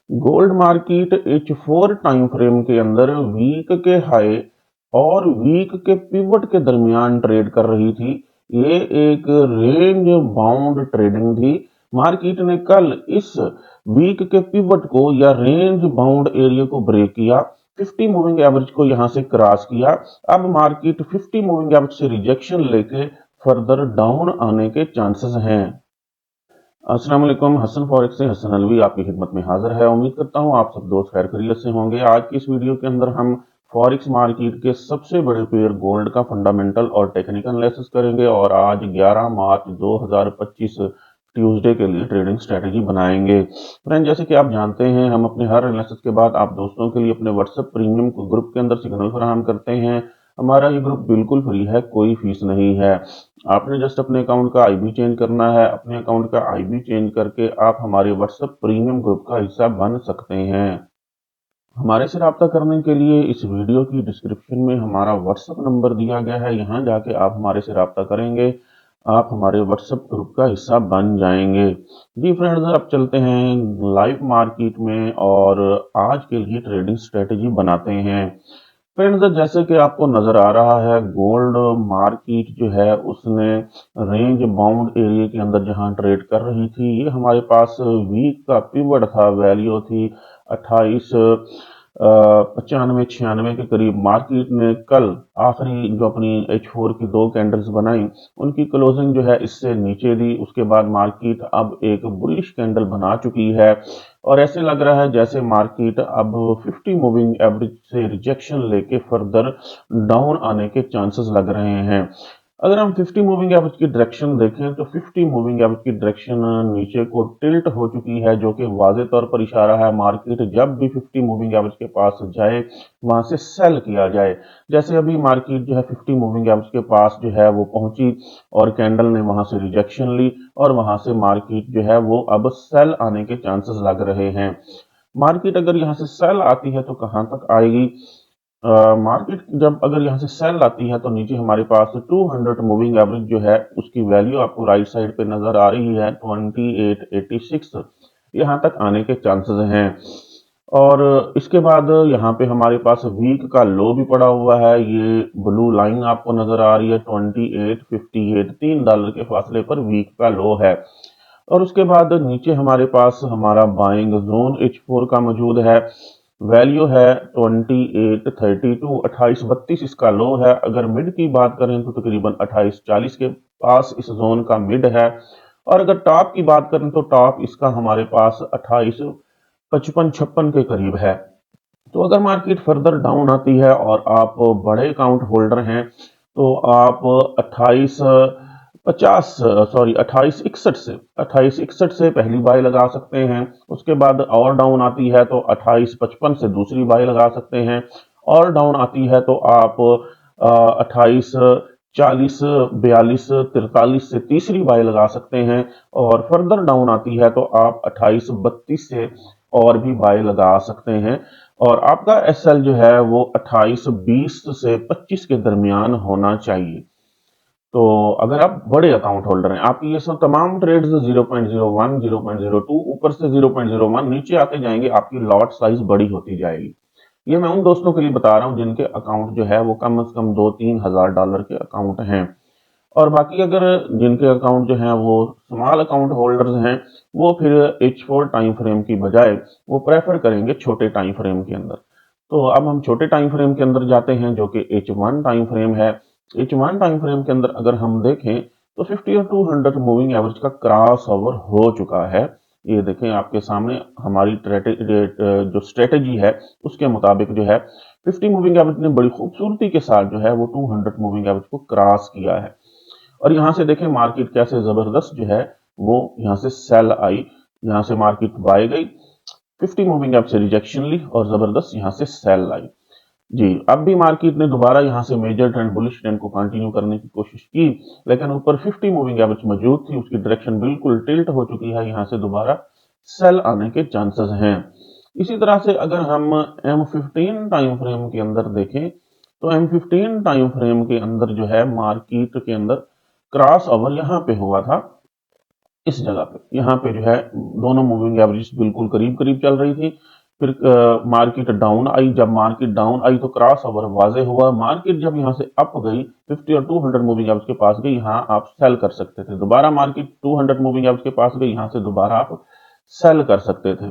Gold market H4 time frame के अंदर week के हाई और वीक के पिवट के दरमियान ट्रेड कर रही थी। ये एक रेंज बाउंड ट्रेडिंग थी। मार्केट ने कल इस वीक के पिवट को या रेंज बाउंड एरिया को ब्रेक किया, 50 मूविंग एवरेज को यहां से क्रॉस किया। अब मार्केट 50 मूविंग एवरेज से रिजेक्शन लेके फर्दर डाउन आने के चांसेस हैं। अस्सलाम वालेकुम, हसन फॉरेक्स से हसन अलवी आपकी खिदमत में हाजिर है। उम्मीद करता हूँ आप सब दोस्त खैर खैरियत से होंगे। आज की इस वीडियो के अंदर हम फॉरेक्स मार्केट के सबसे बड़े पेयर गोल्ड का फंडामेंटल और टेक्निकल एनालिसिस करेंगे और आज 11 मार्च 2025 ट्यूसडे के लिए ट्रेडिंग स्ट्रेटेजी बनाएंगे। फ्रेंड, जैसे कि आप जानते हैं, हम अपने हर एनालिसिस के बाद आप दोस्तों के लिए अपने व्हाट्सएप प्रीमियम ग्रुप के अंदर सिग्नल फराहम करते हैं। हमारा ये ग्रुप बिल्कुल फ्री है, कोई फीस नहीं है। आपने जस्ट अपने अकाउंट का आईबी चेंज करना है। अपने अकाउंट का आईबी चेंज करके आप हमारे व्हाट्सएप प्रीमियम ग्रुप का हिस्सा बन सकते हैं। हमारे से रब्ता करने के लिए इस वीडियो की डिस्क्रिप्शन में हमारा व्हाट्सएप नंबर दिया गया है, यहाँ जाके आप हमारे से रब्ता करेंगे, आप हमारे व्हाट्सएप ग्रुप का हिस्सा बन जाएंगे। जी फ्रेंड्स, अब चलते हैं लाइव मार्केट में और आज के लिए ट्रेडिंग स्ट्रेटेजी बनाते हैं। फ्रेंड्स, जैसे कि आपको नजर आ रहा है, गोल्ड मार्केट जो है उसने रेंज बाउंड एरिया के अंदर जहां ट्रेड कर रही थी, ये हमारे पास वीक का पिवट था, वैल्यू थी 28 95 96 के करीब। मार्केट ने कल आखिरी जो अपनी H4 की दो कैंडल्स बनाई, उनकी क्लोजिंग जो है इससे नीचे दी। उसके बाद मार्केट अब एक बुलिश कैंडल बना चुकी है और ऐसे लग रहा है जैसे मार्केट अब 50 मूविंग एवरेज से रिजेक्शन लेके फर्दर डाउन आने के चांसेस लग रहे हैं। अगर हम 50 मूविंग एवरेज की डायरेक्शन देखें तो 50 मूविंग एवरेज की डायरेक्शन नीचे को टिल्ट हो चुकी है, जो कि वाज़े तौर पर इशारा है मार्केट जब भी 50 मूविंग एवरेज के पास जाए वहां से सेल किया जाए। जैसे अभी मार्केट जो है 50 मूविंग एवरेज के पास जो है वो पहुंची और कैंडल ने वहां से रिजेक्शन ली और वहां से मार्केट जो है वो अब सेल आने के चांसेस लग रहे हैं। मार्केट अगर यहाँ से सेल आती है तो कहां तक आएगी? मार्केट जब अगर यहाँ से सेल आती है तो नीचे हमारे पास 200 मूविंग एवरेज जो है उसकी वैल्यू आपको राइट साइड पे नजर आ रही है 2886, यहाँ तक आने के चांसेस हैं। और इसके बाद यहाँ पे हमारे पास वीक का लो भी पड़ा हुआ है, ये ब्लू लाइन आपको नजर आ रही है 2858, $3 के फासले पर वीक का लो है। और उसके बाद नीचे हमारे पास हमारा बाइंग जोन H4 का मौजूद है, वैल्यू है 2832, 2832 इसका लो है। अगर मिड की बात करें तो तकरीबन 2840 के पास इस जोन का मिड है। और अगर टॉप की बात करें तो टॉप इसका हमारे पास 2855 के करीब है। तो अगर मार्केट फर्दर डाउन आती है और आप बड़े अकाउंट होल्डर हैं तो आप 2861 से पहली बाय लगा सकते हैं। उसके बाद और डाउन आती है तो 2855 से दूसरी बाय लगा सकते हैं। और डाउन आती है तो आप 2840 42 43 से तीसरी बाय लगा सकते हैं। और फर्दर डाउन आती है तो आप 2832 से और भी बाय लगा सकते हैं। और आपका एसएल जो है वो 2820 से 25 के दरमियान होना चाहिए। तो अगर आप बड़े अकाउंट होल्डर हैं, आपकी ये सब तमाम ट्रेड्स 0.01 0.02 ऊपर से 0.01 नीचे आते जाएंगे, आपकी लॉट साइज बड़ी होती जाएगी। ये मैं उन दोस्तों के लिए बता रहा हूं जिनके अकाउंट जो है वो कम से कम $2-3 हजार के अकाउंट हैं। और बाकी अगर जिनके अकाउंट जो हैं वो स्मॉल अकाउंट होल्डर्स हैं, वो फिर H4 टाइम फ्रेम की बजाय वो प्रेफर करेंगे छोटे टाइम फ्रेम के अंदर। तो अब हम छोटे टाइम फ्रेम के अंदर जाते हैं जो कि H1 टाइम फ्रेम है। H1 टाइम फ्रेम के अंदर अगर हम देखें तो 50 और 200 मूविंग एवरेज का क्रॉस ओवर हो चुका है। ये देखें आपके सामने हमारी जो स्ट्रेटेजी है उसके मुताबिक जो है 50 मूविंग एवरेज ने बड़ी खूबसूरती के साथ जो है वो 200 मूविंग एवरेज को क्रॉस किया है। और यहां से देखें मार्केट कैसे जबरदस्त जो है वो यहां से सेल आई, यहां से मार्केट बाय गई, 50 मूविंग एवरेज से रिजेक्शन ली और जबरदस्त यहां से सेल आई। जी, अब भी मार्केट ने दोबारा यहां से मेजर ट्रेंड बुलिश ट्रेंड को कंटिन्यू करने की कोशिश की, लेकिन ऊपर 50 मूविंग एवरेज मौजूद थी, उसकी डायरेक्शन बिल्कुल टिल्ट हो चुकी है, यहां से दोबारा सेल आने के चांसेस हैं। इसी तरह से अगर हम M15 टाइम फ्रेम के अंदर देखें तो M15 टाइम फ्रेम के अंदर जो है मार्केट के अंदर क्रॉस ओवर यहां पे हुआ था इस जगह पे यहाँ पे जो है दोनों मूविंग एवरेज बिल्कुल करीब करीब चल रही थी। फिर मार्केट डाउन आई, जब मार्केट डाउन आई तो क्रॉस ओवर वाजे हुआ। मार्केट जब यहाँ से अप गई 50 और 200 मूविंग एवरेज के पास गई, यहाँ आप सेल कर सकते थे। दोबारा मार्केट 200 मूविंग एवरेज के पास गई, यहाँ से दोबारा आप सेल कर सकते थे।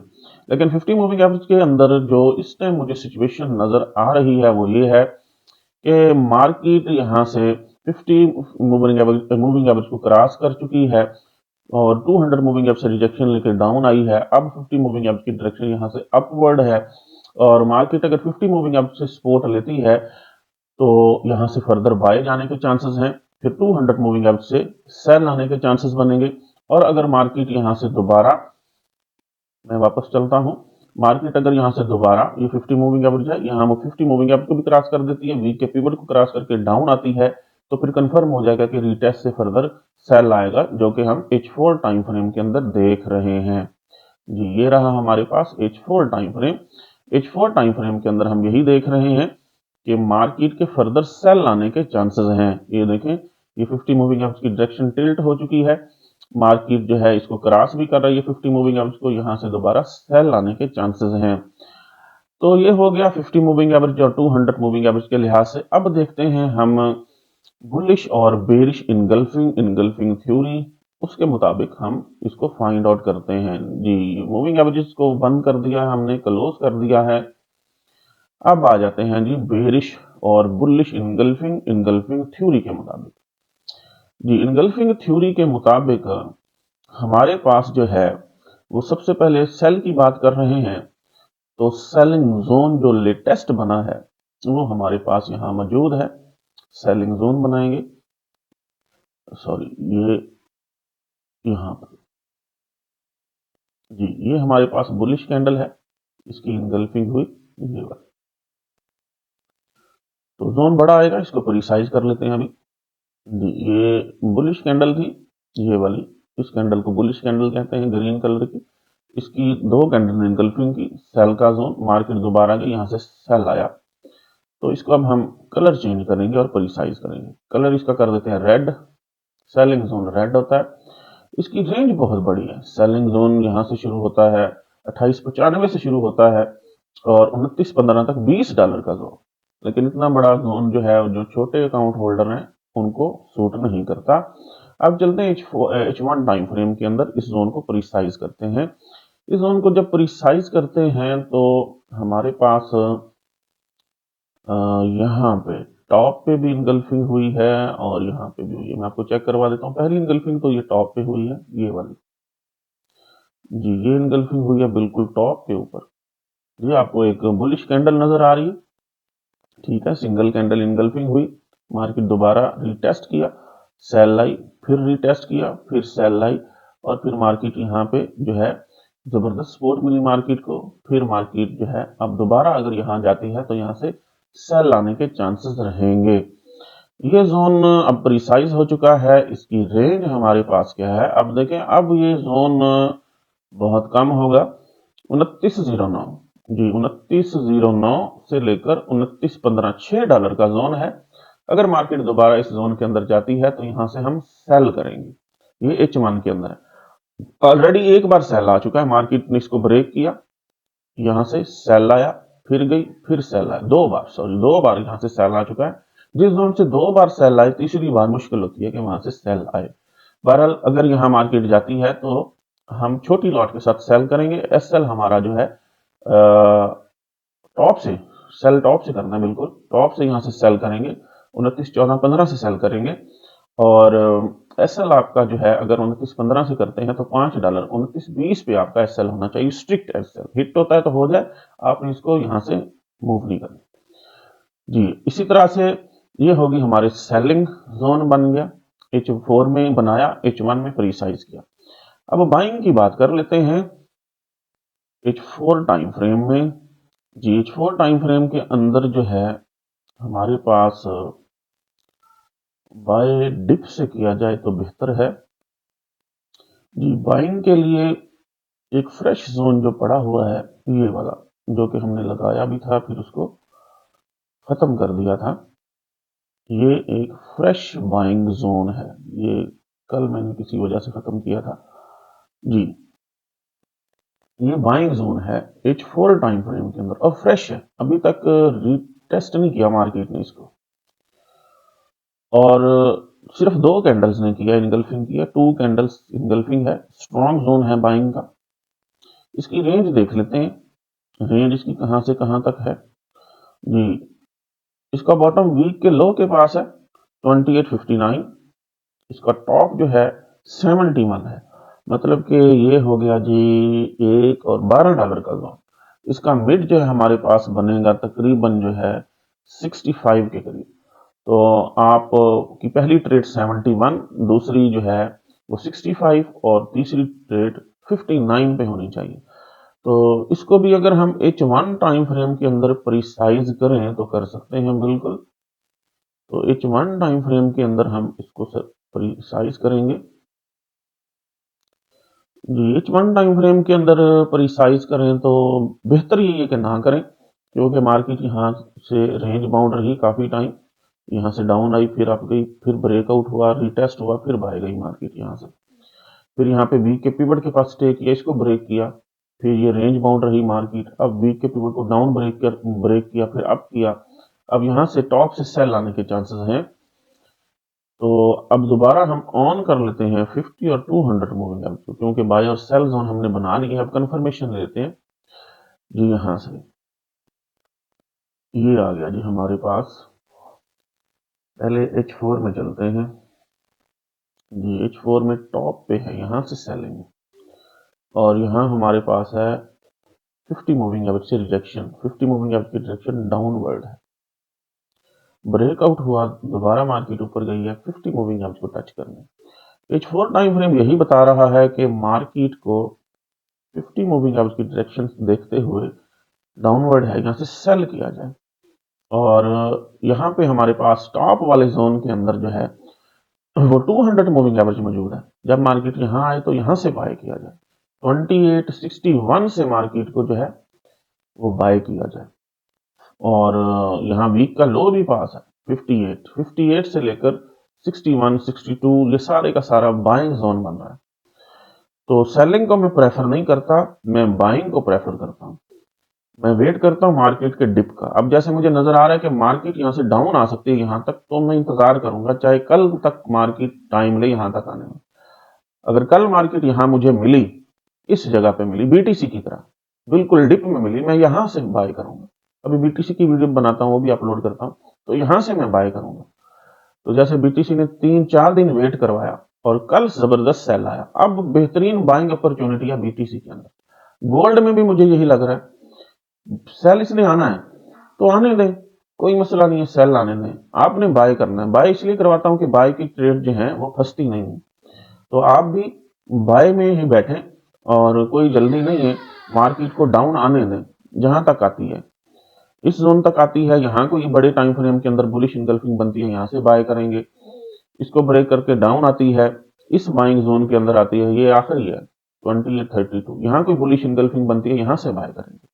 लेकिन 50 मूविंग एवरेज के अंदर जो इस टाइम मुझे सिचुएशन नजर आ रही है वो ये है कि मार्केट यहाँ से 50 मूविंग एवरेज को क्रॉस कर चुकी है और 200 मूविंग एवरेज से रिजेक्शन लेकर डाउन आई है। अब 50 मूविंग एवरेज की डायरेक्शन यहाँ से अपवर्ड है और मार्केट अगर 50 मूविंग एवरेज से सपोर्ट लेती है तो यहाँ से फर्दर बाय जाने के चांसेस हैं। फिर 200 मूविंग एवरेज से सेल आने के चांसेस बनेंगे। और अगर मार्केट यहाँ से दोबारा, मैं वापस चलता हूँ, मार्केट अगर यहाँ से दोबारा ये 50 मूविंग एवरेज है, यहाँ वो 50 मूविंग एवरेज को भी क्रॉस कर देती है, वीक के पिवट को क्रॉस करके डाउन आती है, तो फिर कंफर्म हो जाएगा कि रीटेस्ट से फर्दर सेल आएगा, जो कि हम H4 टाइम फ्रेम के अंदर देख रहे हैं। जी ये रहा हमारे पास H4 time frame. H4 time frame के अंदर हम यही देख रहे हैं कि मार्केट के फर्दर सेल आने के चांसेस हैं। ये देखें, ये 50 मूविंग एवरेज की डायरेक्शन टिल्ट हो चुकी है, मार्केट जो है इसको क्रॉस भी कर रही है 50 मूविंग एवरेज को, यहाँ से दोबारा सेल आने के चांसेस हैं। तो ये हो गया 50 मूविंग एवरेज और 200 मूविंग एवरेज के लिहाज से। अब देखते हैं हम बुलिश और बेरिश इनगल्फिंग थ्योरी, उसके मुताबिक हम इसको फाइंड आउट करते हैं। जी मूविंग एवरेजेस को बंद कर दिया हमने, क्लोज कर दिया है। अब आ जाते हैं जी बेरिश और बुलिश इनगल्फिंग थ्योरी के मुताबिक। जी इनगल्फिंग थ्योरी के मुताबिक हमारे पास जो है वो सबसे पहले सेल की बात कर रहे हैं, तो सेलिंग जोन जो लेटेस्ट बना है वो हमारे पास यहाँ मौजूद है। सेलिंग जोन बनाएंगे, सॉरी ये यहाँ पर, जी ये हमारे पास बुलिश कैंडल है, इसकी इनगल्फिंग हुई ये वाली, तो जोन बड़ा आएगा, इसको प्रिसाइज कर लेते हैं अभी। जी ये बुलिश कैंडल थी ये वाली, इस कैंडल को बुलिश कैंडल कहते हैं, ग्रीन कलर की। इसकी दो कैंडल ने इनगल्फिंग की, सेल का जोन, मार्केट दोबारा गई, यहाँ से सेल आया, तो इसको अब हम कलर चेंज करेंगे और प्रिसाइज करेंगे। कलर इसका कर देते हैं रेड, सेलिंग जोन रेड होता है। इसकी रेंज बहुत बड़ी है, सेलिंग जोन यहाँ से शुरू होता है 2895 से शुरू होता है और 2915 तक $20 का जोन। लेकिन इतना बड़ा जोन जो है जो छोटे अकाउंट होल्डर हैं उनको सूट नहीं करता। अब चलते हैं H1 टाइम फ्रेम के अंदर, इस जोन को प्रिसाइज करते हैं। इस जोन को जब प्रिसाइज करते हैं तो हमारे पास यहाँ पे टॉप पे भी इनगल्फिंग हुई है और यहाँ पे भी हुई है। मैं आपको चेक करवा देता हूँ। पहली इनगल्फिंग तो ये टॉप पे हुई है, ये वाली, जी ये इनगल्फिंग हुई है बिल्कुल टॉप के ऊपर। ये आपको एक बुलिश कैंडल नजर आ रही है, ठीक है, सिंगल कैंडल इनगल्फिंग हुई, मार्केट दोबारा रिटेस्ट किया, सेल लाई, फिर रिटेस्ट किया, फिर सेल लाई, और फिर मार्केट यहाँ पे जो है जबरदस्त सपोर्ट मिली मार्केट को। फिर मार्केट जो है अब दोबारा अगर यहाँ जाती है तो यहाँ से सेल लाने के चांसेस रहेंगे। ये जोन अब प्रिसाइज हो चुका है, इसकी रेंज हमारे पास क्या है अब देखें। अब ये जोन बहुत कम होगा, 2909, जी 2909 से लेकर 2915 $6 का जोन है। अगर मार्केट दोबारा इस जोन के अंदर जाती है तो यहां से हम सेल करेंगे। ये H1 के अंदर है, ऑलरेडी एक बार सेल आ चुका है, मार्केट ने इसको ब्रेक किया, यहां से सेल आया, फिर गई, फिर सेल आया, दो बार यहां से सेल आ चुका है। जिस जोन से दो बार सेल आए तीसरी बार मुश्किल होती है कि वहां से सेल आए। बहरहाल अगर यहाँ मार्केट जाती है तो हम छोटी लॉट के साथ सेल करेंगे। एसएल हमारा जो है टॉप से, सेल टॉप से करना है, बिल्कुल टॉप से यहाँ से सेल करेंगे, 291415 से सेल करेंगे। और एसएल आपका जो है अगर 2915 से करते हैं तो $5, 2920 पे आपका एसएल होना चाहिए, स्ट्रिक्ट एसएल। हिट होता है तो हो जाए, आपने इसको यहाँ से मूव नहीं करना। जी इसी तरह से ये होगी हमारे सेलिंग जोन बन गया, H4 में बनाया, H1 में प्रीसाइज किया। अब बाइंग की बात कर लेते हैं H4 टाइम फ्रेम में। जी H4 टाइम फ्रेम के अंदर जो है हमारे पास बाय डिप से किया जाए तो बेहतर है। जी बाइंग के लिए एक फ्रेश जोन जो पड़ा हुआ है ये वाला, जो कि हमने लगाया भी था फिर उसको खत्म कर दिया था, ये एक फ्रेश बाइंग जोन है। ये कल मैंने किसी वजह से खत्म किया था, जी, ये बाइंग जोन है H4 टाइम फ्रेम के अंदर और फ्रेश है, अभी तक रीटेस्ट नहीं किया मार्केट ने इसको। और सिर्फ 2 कैंडल्स ने किया इनगल्फिंग किया, 2 कैंडल्स इनगल्फिंग है, स्ट्रॉन्ग जोन है बाइंग का। इसकी रेंज देख लेते हैं, रेंज इसकी कहां से कहां तक है जी। इसका बॉटम वीक के लो के पास है 2859, इसका टॉप जो है 71 है, मतलब कि ये हो गया जी $1 और 12 का जोन। इसका मिड जो है हमारे पास बनेगा तकरीबन जो है 65 के करीब। तो आप की पहली ट्रेड 71, दूसरी जो है वो 65 और तीसरी ट्रेड 59 पे होनी चाहिए। तो इसको भी अगर हम H1 टाइम फ्रेम के अंदर प्रिसाइज करें तो कर सकते हैं बिल्कुल। तो H1 टाइम फ्रेम के अंदर हम इसको प्रिसाइज करेंगे जी। H1 टाइम फ्रेम के अंदर प्रिसाइज करें तो बेहतर ये है कि ना करें, क्योंकि मार्केट यहाँ से रेंज बाउंड रही काफी टाइम, यहाँ से डाउन आई, फिर अप गई, फिर ब्रेकआउट हुआ, रिटेस्ट हुआ, फिर बाय गई मार्केट यहाँ से, फिर यहाँ पे वीक के पिवट के पास स्टे किया, इसको ब्रेक किया, फिर ये रेंज बाउंड रही मार्केट, अब वीक के पिवट को डाउन ब्रेक किया, फिर अप किया, अब यहाँ से टॉप से सेल आने के चांसेस हैं। तो अब दोबारा हम ऑन कर लेते हैं 50 और 200 मूविंग एवरेज को, क्योंकि बाय और सेल जोन हमने बना लिया है। अब कंफर्मेशन लेते हैं जी, यहाँ से ये आ गया जी हमारे पास। पहले H4 में चलते हैं जी। H4 में टॉप पे है, यहाँ से सेलिंग, और यहाँ हमारे पास है 50 मूविंग एवरेज से रिजेक्शन, 50 मूविंग एवरेज की रिजेक्शन डाउनवर्ड है, ब्रेकआउट हुआ, दोबारा मार्केट ऊपर गई है 50 मूविंग एवरेज को टच करने। H4 टाइम फ्रेम यही बता रहा है कि मार्केट को 50 मूविंग एवरेज की डायरेक्शन देखते हुए डाउनवर्ड है, यहाँ से सेल किया जाए। और यहाँ पे हमारे पास टॉप वाले जोन के अंदर जो है वो 200 मूविंग एवरेज मौजूद है, जब मार्केट यहाँ आए तो यहाँ से बाय किया जाए, 2861 से मार्केट को जो है वो बाय किया जाए। और यहाँ वीक का लो भी पास है 58 से लेकर 61 62, ये सारे का सारा बाइंग जोन बन रहा है। तो सेलिंग को मैं प्रेफर नहीं करता, मैं बाइंग को प्रेफर करता हूँ। मैं वेट करता हूँ मार्केट के डिप का। अब जैसे मुझे नजर आ रहा है कि मार्केट यहाँ से डाउन आ सकती है यहाँ तक, तो मैं इंतजार करूंगा, चाहे कल तक मार्केट टाइम ले यहाँ तक आने में। अगर कल मार्केट यहाँ मुझे मिली, इस जगह पे मिली बीटीसी की तरह बिल्कुल डिप में मिली, मैं यहां से बाय करूंगा। अभी बीटीसी की वीडियो बनाता हूँ, वो भी अपलोड करता हूँ, तो यहां से मैं बाय करूंगा। तो जैसे बीटीसी ने 3-4 दिन वेट करवाया और कल जबरदस्त सेल आया, अब बेहतरीन बाइंग अपॉर्चुनिटी है बीटीसी के अंदर। गोल्ड में भी मुझे यही लग रहा है, सेल इसने आना है तो आने दें, कोई मसला नहीं है, सेल आने दें, आपने बाय करना है। बाय इसलिए करवाता हूं कि बाय की ट्रेड जो है वो फंसती नहीं है। तो आप भी बाय में ही बैठे और कोई जल्दी नहीं है, मार्केट को डाउन आने दें, जहां तक आती है इस जोन तक आती है, यहाँ कोई बड़े टाइम फ्रेम के अंदर बुलिश इंगल्फिंग बनती है, यहाँ से बाय करेंगे। इसको ब्रेक करके डाउन आती है, इस बाइंग जोन के अंदर आती है, ये आखिरी है 2832, यहाँ कोई बुलिश इंगल्फिंग बनती है, यहाँ से बाय करेंगे।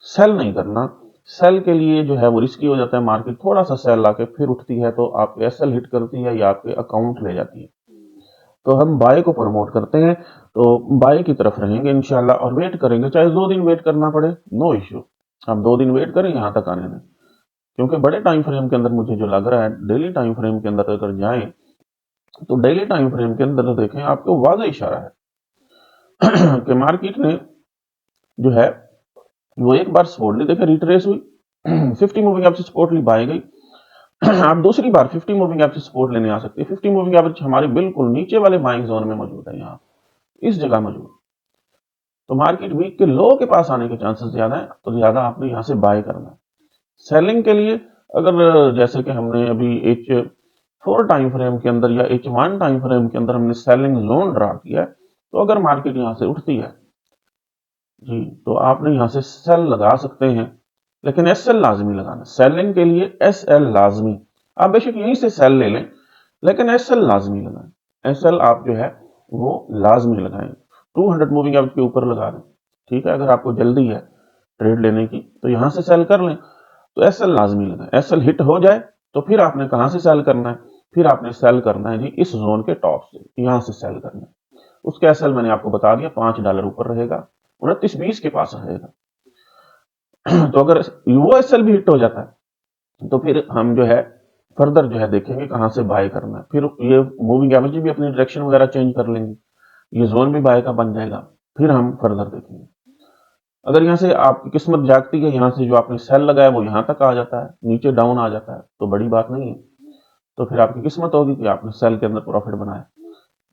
सेल नहीं करना, सेल के लिए जो है वो रिस्की हो जाता है, मार्केट थोड़ा सा सेल आके फिर उठती है तो आपके एसएल हिट करती है या आपके अकाउंट ले जाती है। तो हम बाय को प्रमोट करते हैं, तो बाय की तरफ रहेंगे इंशाल्लाह और वेट करेंगे, चाहे 2 दिन वेट करना पड़े, नो इश्यू। आप 2 दिन वेट करें, यहां तक आने दें, क्योंकि बड़े टाइम फ्रेम के अंदर मुझे जो लग रहा है, डेली टाइम फ्रेम के अंदर अगर जाएं तो डेली टाइम फ्रेम के अंदर देखें, आपको वाज़ेह इशारा है कि मार्केट ने जो है वो एक बार सपोर्ट ली, देखे रिट्रेस हुई 50 मूविंग एवरेज सपोर्ट ली, बाय गई आप दूसरी बार 50 मूविंग एवरेज सपोर्ट लेने आ सकती है। 50 मूविंग एवरेज हमारे बिल्कुल नीचे वाले बाइंग जोन में मौजूद है, यहाँ इस जगह मौजूद। तो मार्केट वीक के लो के पास आने के चांसेस ज्यादा है, तो ज्यादा आपने यहां से बाय करना है। सेलिंग के लिए अगर जैसे कि हमने अभी H4 टाइम फ्रेम के अंदर या H1 टाइम फ्रेम के अंदर हमने सेलिंग जोन ड्रा किया है, तो अगर मार्केट यहां से उठती है जी, तो आपने यहां से सेल लगा सकते हैं, लेकिन एसएल लाजमी लगाना। सेलिंग के लिए एसएल लाजमी, आप बेशक यहीं से सेल ले लें, लेकिन एसएल लाजमी लगाएं। एसएल आप जो है वो लाजमी लगाएं, 200 मूविंग एवरेज के ऊपर लगा दें, ठीक है। अगर आपको जल्दी है ट्रेड लेने की तो यहां से सेल कर लें, तो एसएल लाजमी लगाएं। एसएल हिट हो जाए तो फिर आपने कहां से सेल करना है, फिर आपने सेल करना है जी इस जोन के टॉप से, यहां से सेल करना है। उसका एसएल मैंने आपको बता दिया $5 ऊपर रहेगा, 29.20 के पास रहेगा। तो अगर वो एसएल भी हिट हो जाता है तो फिर हम जो है फर्दर जो है देखेंगे कहां से बाय करना है। फिर ये मूविंग एवरेज भी अपनी डायरेक्शन वगैरह चेंज कर लेंगे, ये जोन भी बाय का बन जाएगा, फिर हम फर्दर देखेंगे। अगर यहाँ से आपकी किस्मत जागती है, यहाँ से जो आपने सेल लगाया वो यहाँ तक आ जाता है, नीचे डाउन आ जाता है, तो बड़ी बात नहीं है, तो फिर आपकी किस्मत होगी कि आपने सेल के अंदर प्रॉफिट बनाया।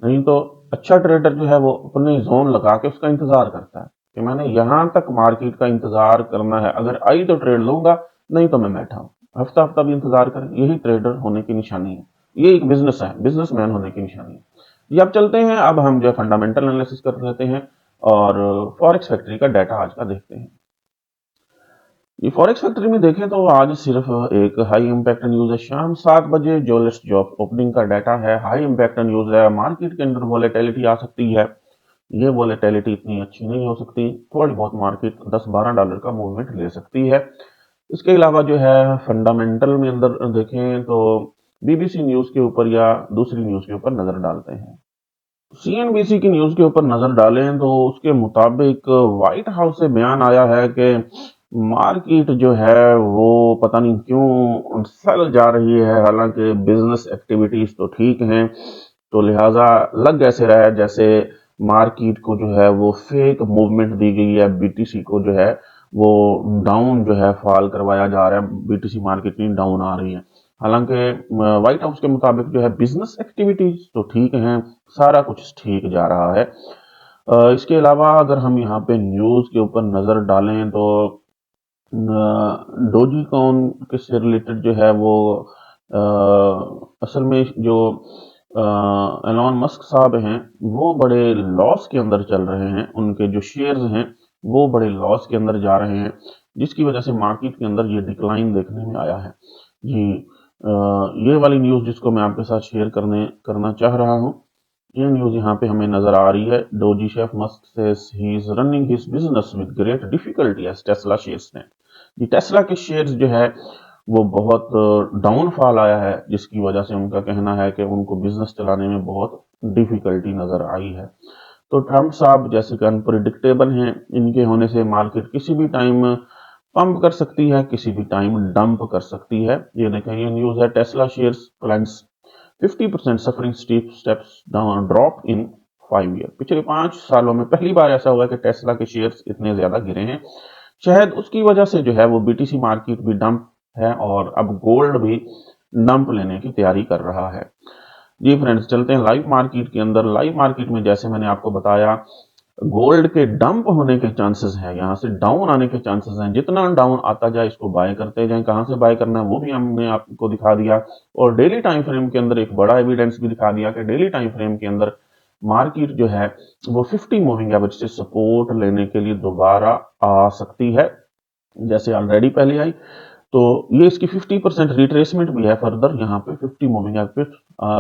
नहीं तो अच्छा ट्रेडर जो है वो अपने जोन लगा के उसका इंतजार करता है कि मैंने यहां तक मार्केट का इंतजार करना है, अगर आई तो ट्रेड लूंगा, नहीं तो मैं बैठा हूं। हफ्ता हफ्ता भी इंतजार करें, यही ट्रेडर होने की निशानी है, ये एक बिजनेस है, बिजनेसमैन होने की निशानी है। ये अब चलते हैं, अब हम जो फंडामेंटल एनालिसिस कर लेते हैं और फॉरेक्स फैक्ट्री का डाटा आज का देखते हैं। ये फॉरेक्स फैक्ट्री में देखें तो आज सिर्फ एक हाई इम्पैक्ट न्यूज है, शाम 7 बजे जो लिस्ट जॉब ओपनिंग का डाटा है, हाई इम्पैक्ट न्यूज है। मार्केट के अंदर वॉलेटिलिटी आ सकती है, ये वॉलेटिलिटी इतनी अच्छी नहीं हो सकती, थोड़ी बहुत मार्केट $10-12 का मूवमेंट ले सकती है। इसके अलावा जो है फंडामेंटल में अंदर देखें तो बीबीसी न्यूज के ऊपर या दूसरी न्यूज के ऊपर नजर डालते हैं। सीएनबीसी की न्यूज के ऊपर नजर डालें तो उसके मुताबिक व्हाइट हाउस से बयान आया है कि मार्केट जो है वो पता नहीं क्यों सल जा रही है, हालांकि बिजनेस एक्टिविटीज तो ठीक हैं, तो लिहाजा लग ऐसे रहा है जैसे मार्केट को जो है वो फेक मूवमेंट दी गई है, बीटीसी को जो है वो डाउन जो है फॉल करवाया जा रहा है, बीटीसी मार्केट नहीं डाउन आ रही है। हालांकि व्हाइट हाउस के मुताबिक जो है बिजनेस एक्टिविटीज तो ठीक हैं, सारा कुछ ठीक जा रहा है। इसके अलावा अगर हम यहाँ पे न्यूज के ऊपर नजर डालें तो डोजी कॉन के से रिलेटेड जो है वो असल में जो एलॉन मस्क साहब हैं वो बड़े लॉस के अंदर चल रहे हैं, उनके जो शेयर्स हैं वो बड़े लॉस के अंदर जा रहे हैं, जिसकी वजह से मार्केट के अंदर ये डिक्लाइन देखने में आया है। जी ये वाली न्यूज़ जिसको मैं आपके साथ शेयर करना चाह रहा हूँ, ये न्यूज़ यहाँ पे हमें नजर आ रही है। DOGE chief Musk says he is running his business with great difficulty as Tesla shares ने, ये टेस्ला के शेयर्स जो है वो बहुत डाउनफॉल आया है, जिसकी वजह से उनका कहना है कि उनको बिजनेस चलाने में बहुत डिफिकल्टी नजर आई है। तो ट्रम्प साहब जैसे कि अनप्रिडिक्टेबल हैं, इनके होने से मार्केट किसी भी टाइम पंप कर सकती है, किसी भी टाइम डंप कर सकती है। ये देखें, ये न्यूज है, Tesla shares plans 50% suffering steep steps down drop in 5 year. पिछले 5 सालों में पहली बार ऐसा हुआ है कि टेस्ला के शेयर्स इतने ज्यादा गिरे हैं, शायद उसकी वजह से जो है वो बीटीसी मार्केट भी डंप है और अब गोल्ड भी डंप लेने की तैयारी कर रहा है। जी फ्रेंड्स, चलते हैं लाइव मार्केट के अंदर। लाइव मार्केट में जैसे मैंने आपको बताया गोल्ड के डंप होने के चांसेस हैं, यहाँ से डाउन आने के चांसेस हैं, जितना डाउन आता जाए इसको बाय करते जाएं। कहां से बाय करना है वो भी हमने आपको दिखा दिया और डेली टाइम फ्रेम के अंदर एक बड़ा एविडेंस भी दिखा दिया कि डेली टाइम फ्रेम के अंदर मार्केट जो है वो 50 मूविंग एवरेज से सपोर्ट लेने के लिए दोबारा आ सकती है, जैसे ऑलरेडी पहले आई। तो ये इसकी 50% रिट्रेसमेंट भी है, फर्दर यहाँ पे 50 मूविंग एवरेज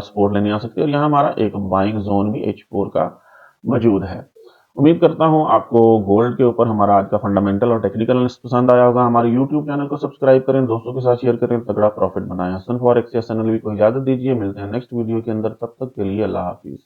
सपोर्ट लेने आ सकती है और यहाँ हमारा एक बाइंग जोन भी H4 का मौजूद है। उम्मीद करता हूँ आपको गोल्ड के ऊपर हमारा आज का फंडामेंटल और टेक्निकल एनालिसिस पसंद आया होगा। हमारे यूट्यूब चैनल को सब्सक्राइब करें, दोस्तों के साथ शेयर करें, तगड़ा प्रॉफिट बनाएं। हसन फॉरेक्स या सनल को इजाजत दीजिए, मिलते हैं नेक्स्ट वीडियो के अंदर, तब तक के लिए अल्लाह हाफिज।